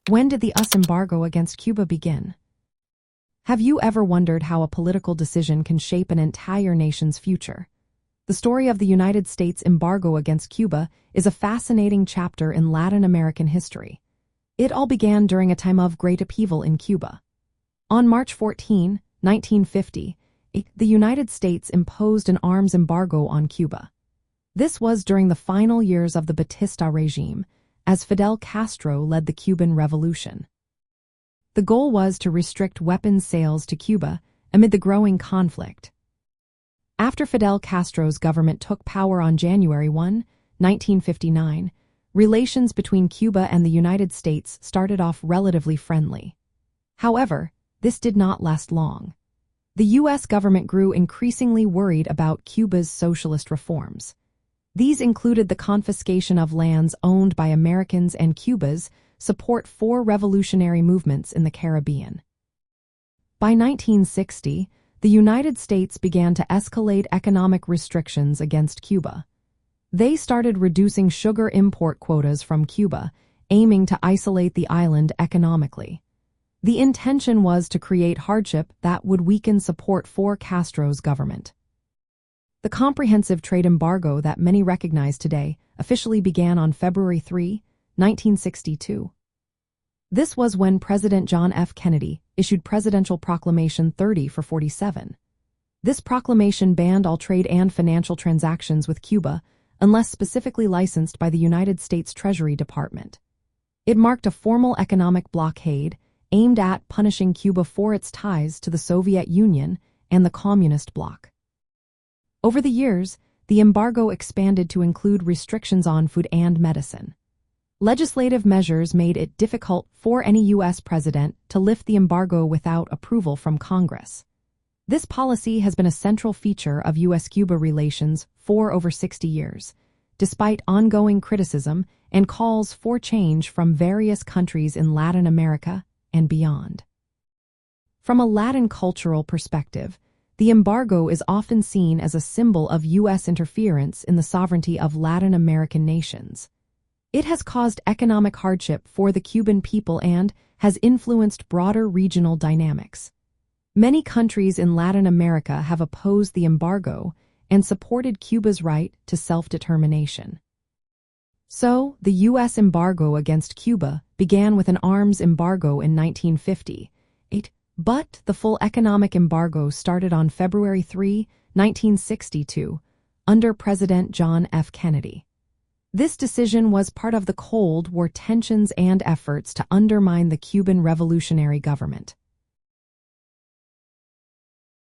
When did the US embargo against Cuba begin? Have you ever wondered how a political decision can shape an entire nation's future? The story of the United States embargo against Cuba is a fascinating chapter in Latin American history. It all began during a time of great upheaval in Cuba. On March 14, 1950, the United States imposed an arms embargo on Cuba. This was during the final years of the Batista regime, as Fidel Castro led the Cuban Revolution. The goal was to restrict weapons sales to Cuba amid the growing conflict. After Fidel Castro's government took power on January 1, 1959, relations between Cuba and the United States started off relatively friendly. However, this did not last long. The U.S. government grew increasingly worried about Cuba's socialist reforms. These included the confiscation of lands owned by Americans and Cuba's support for revolutionary movements in the Caribbean. By 1960, the United States began to escalate economic restrictions against Cuba. They started reducing sugar import quotas from Cuba, aiming to isolate the island economically. The intention was to create hardship that would weaken support for Castro's government. The comprehensive trade embargo that many recognize today officially began on February 3, 1962. This was when President John F. Kennedy issued Presidential Proclamation 30/47. This proclamation banned all trade and financial transactions with Cuba unless specifically licensed by the United States Treasury Department. It marked a formal economic blockade aimed at punishing Cuba for its ties to the Soviet Union and the Communist bloc. Over the years, the embargo expanded to include restrictions on food and medicine. Legislative measures made it difficult for any U.S. president to lift the embargo without approval from Congress. This policy has been a central feature of U.S.-Cuba relations for over 60 years, despite ongoing criticism and calls for change from various countries in Latin America and beyond. From a Latin cultural perspective, the embargo is often seen as a symbol of U.S. interference in the sovereignty of Latin American nations. It has caused economic hardship for the Cuban people and has influenced broader regional dynamics. Many countries in Latin America have opposed the embargo and supported Cuba's right to self-determination. So, the U.S. embargo against Cuba began with an arms embargo in 1958. But the full economic embargo started on February 3, 1962, under President John F. Kennedy. This decision was part of the Cold War tensions and efforts to undermine the Cuban revolutionary government.